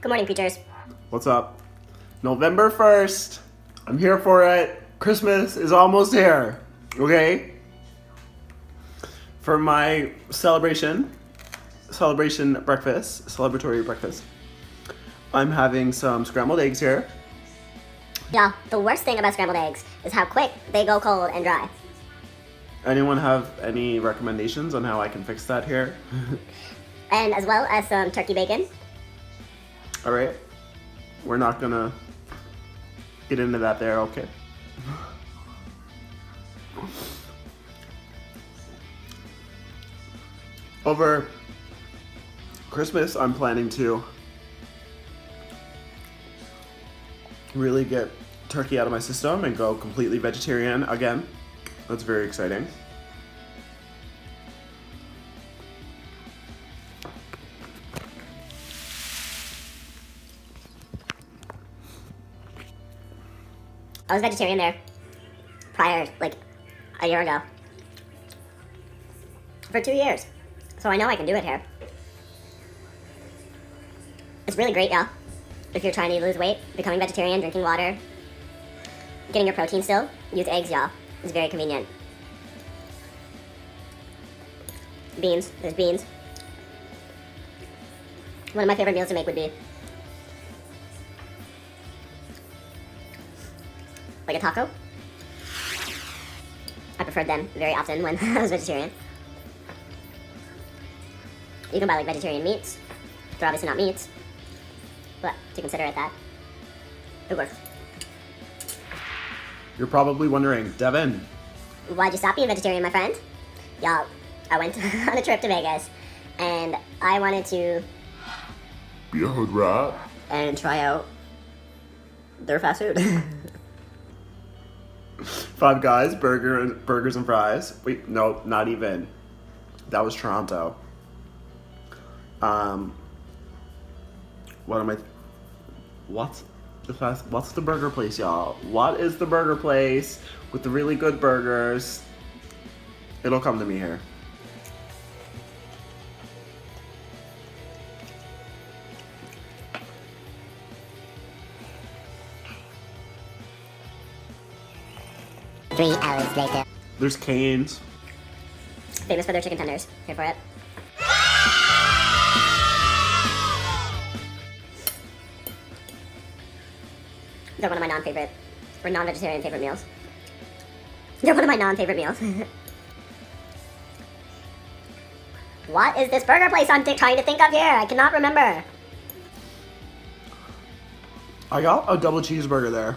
Good morning, creatures. What's up? November 1st. I'm here for it. Christmas is almost here. Okay? For my celebration breakfast, celebratory breakfast, I'm having some scrambled eggs here. Yeah, the worst thing about scrambled eggs is how quick they go cold and dry. Anyone have any recommendations on how I can fix that here? And as well as some turkey bacon. Alright. We're not gonna get into that there, okay. Over Christmas, I'm planning to really get turkey out of my system and go completely vegetarian again. That's very exciting. I was vegetarian there prior, like a year ago. For 2 years. So I know I can do it here. It's really great, y'all. If you're trying to lose weight, becoming vegetarian, drinking water, getting your protein still, use eggs, y'all. It's very convenient. Beans. There's beans. One of my favorite meals to make would be like a taco. I preferred them very often when I was vegetarian. You can buy like vegetarian meats. They're obviously not meats, but to consider it that. It works. You're probably wondering, Devin, Why'd you stop being vegetarian, my friend? Y'all, I went on a trip to Vegas, and I wanted to be a hood rat and try out their fast food. Five Guys, burgers and fries. Wait, no, not even. That was Toronto. What's the burger place, y'all? What is the burger place with the really good burgers? It'll come to me here. Three hours later. There's Cane's. Famous for their chicken tenders. Here for it. They're one of my non-favorite, or non-vegetarian favorite meals. They're one of my non-favorite meals. What is this burger place I'm trying to think of here? I cannot remember. I got a double cheeseburger there.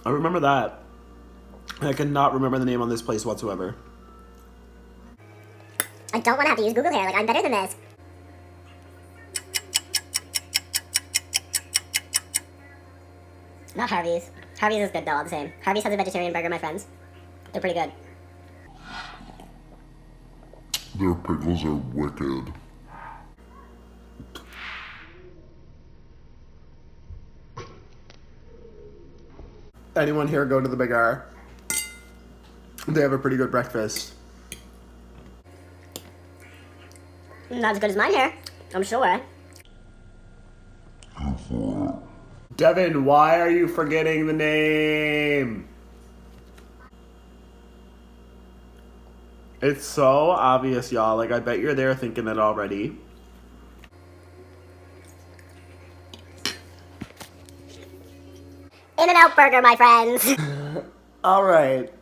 I remember that. I cannot remember the name on this place whatsoever. I don't want to have to use Google here. Like, I'm better than this. Not Harvey's. Harvey's is good though, all the same. Harvey's has a vegetarian burger, my friends. They're pretty good. Their pickles are wicked. Anyone here go to the Big R? They have a pretty good breakfast. Not as good as mine here, I'm sure. Go for it. Devin, why are you forgetting the name? It's so obvious, y'all. Like, I bet you're there thinking it already. In-N-Out Burger, my friends. Alright.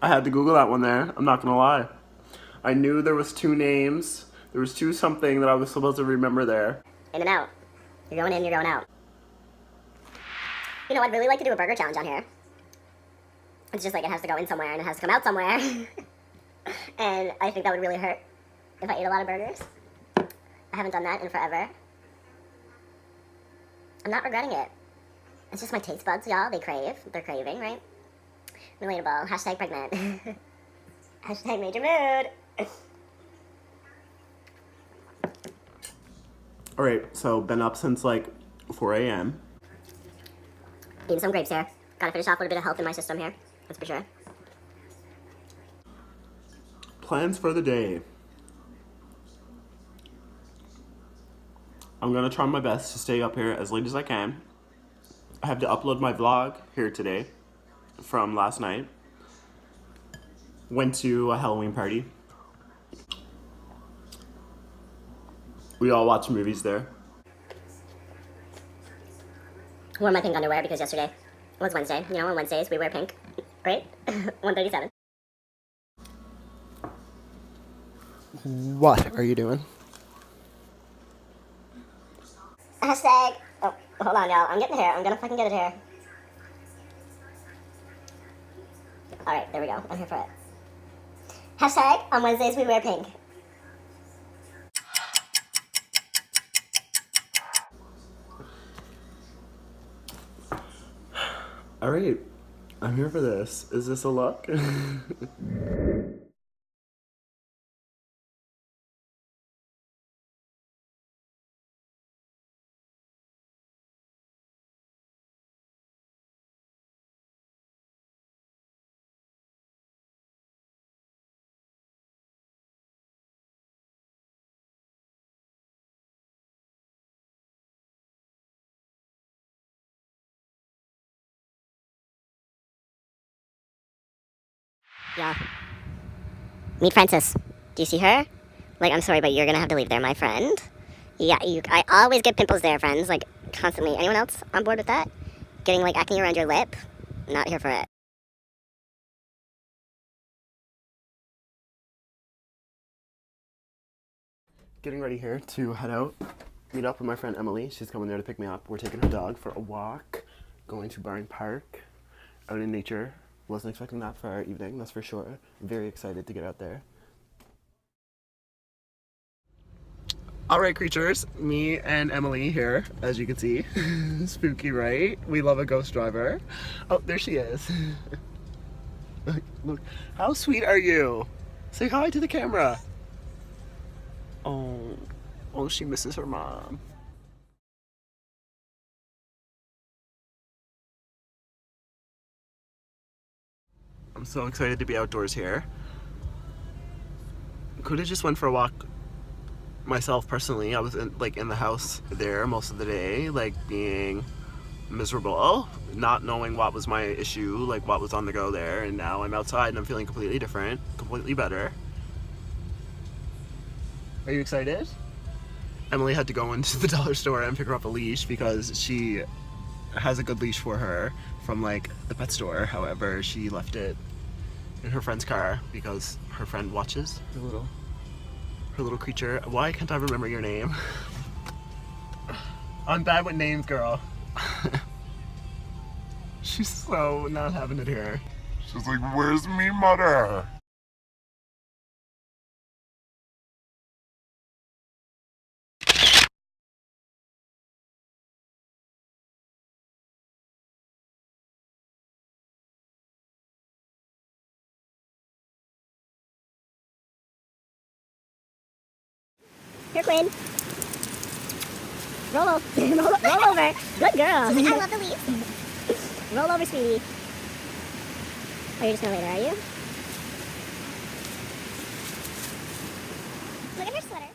I had to Google that one there. I'm not gonna lie. I knew there was two names. There was two something that I was supposed to remember there. In-N-Out. You're going in, you're going out. You know, I'd really like to do a burger challenge on here. It's just like it has to go in somewhere and it has to come out somewhere. And I think that would really hurt if I ate a lot of burgers. I haven't done that in forever. I'm not regretting it. It's just my taste buds, y'all. They crave. They're craving, right? Relatable. Hashtag pregnant. Hashtag major mood. Alright, so been up since like 4 a.m. Eating some grapes here. Gotta finish off with a bit of health in my system here. That's for sure. Plans for the day. I'm gonna try my best to stay up here as late as I can. I have to upload my vlog here today from last night. Went to a Halloween party. We all watched movies there. Wore my pink underwear because yesterday was Wednesday. You know, on Wednesdays we wear pink. Great. 137. What are you doing? Hashtag. Oh, hold on, y'all. I'm getting here. I'm gonna fucking get it here. Alright, there we go. I'm here for it. Hashtag, on Wednesdays we wear pink. Alright, I'm here for this. Is this a look? Yeah. Meet Frances. Do you see her? Like, I'm sorry, but you're gonna have to leave there, my friend. Yeah, I always get pimples there, friends. Like, constantly. Anyone else on board with that? Getting, like, acne around your lip? Not here for it. Getting ready here to head out. Meet up with my friend Emily. She's coming there to pick me up. We're taking her dog for a walk. Going to Barn Park. Out in nature. Wasn't expecting that for our evening, that's for sure. Very excited to get out there. Alright, creatures. Me and Emily here, as you can see. Spooky, right? We love a ghost driver. Oh, there she is. Look, how sweet are you? Say hi to the camera. Oh, she misses her mom. I'm so excited to be outdoors here. Could have just went for a walk myself personally. I was in the house there most of the day, like being miserable, not knowing what was my issue, like what was on the go there, and now I'm outside and I'm feeling completely different, completely better. Are you excited? Emily had to go into the dollar store and pick her up a leash because she has a good leash for her from like the pet store. However, she left it in her friend's car because her friend watches her little creature. Why can't I remember your name? I'm bad with names, girl. She's so not having it here. She's like, where's me mother? Here, Quinn. Roll over. Roll over. Good girl. She's like, I love the leaves. Roll over, sweetie. Oh, you're just gonna lay there, are you? Look at her sweater.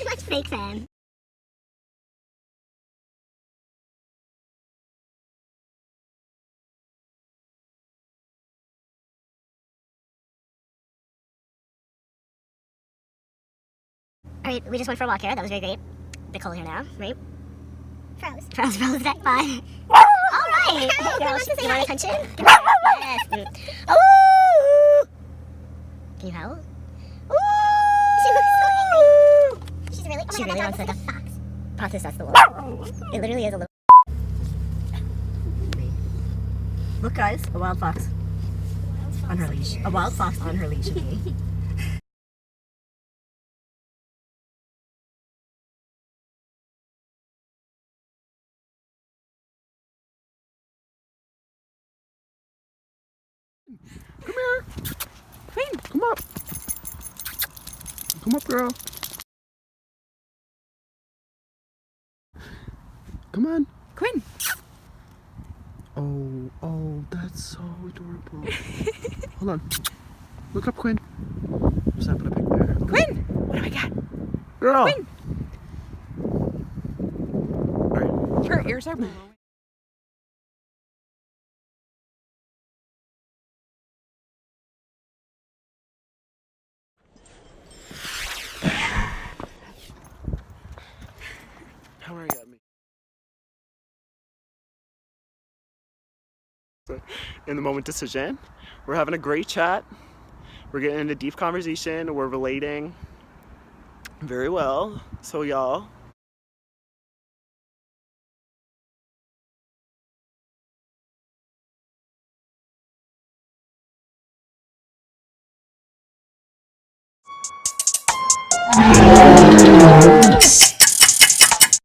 Much fake fan. Alright, we just went for a walk here. That was very great. Bit cold here now, right? Froze that. Bye. Alright! Hey girl, you want attention? Give me yes. Oh! Can you howl? She looks so angry. She's really, she really wants to fox. Process that's the wolf. It literally is a little. Look, guys, a wild fox on her leash. A wild fox on her leash. Come here. Hey, come up. Come up, girl. Come on. Quinn. Oh, that's so adorable. Hold on. Look up Quinn. I'm snapping a pic there. Okay. Quinn. What do I got? Girl. Quinn. All right. Her ears are blowing. How are you at me? In the moment decision. We're having a great chat. We're getting into deep conversation. We're relating very well. So y'all.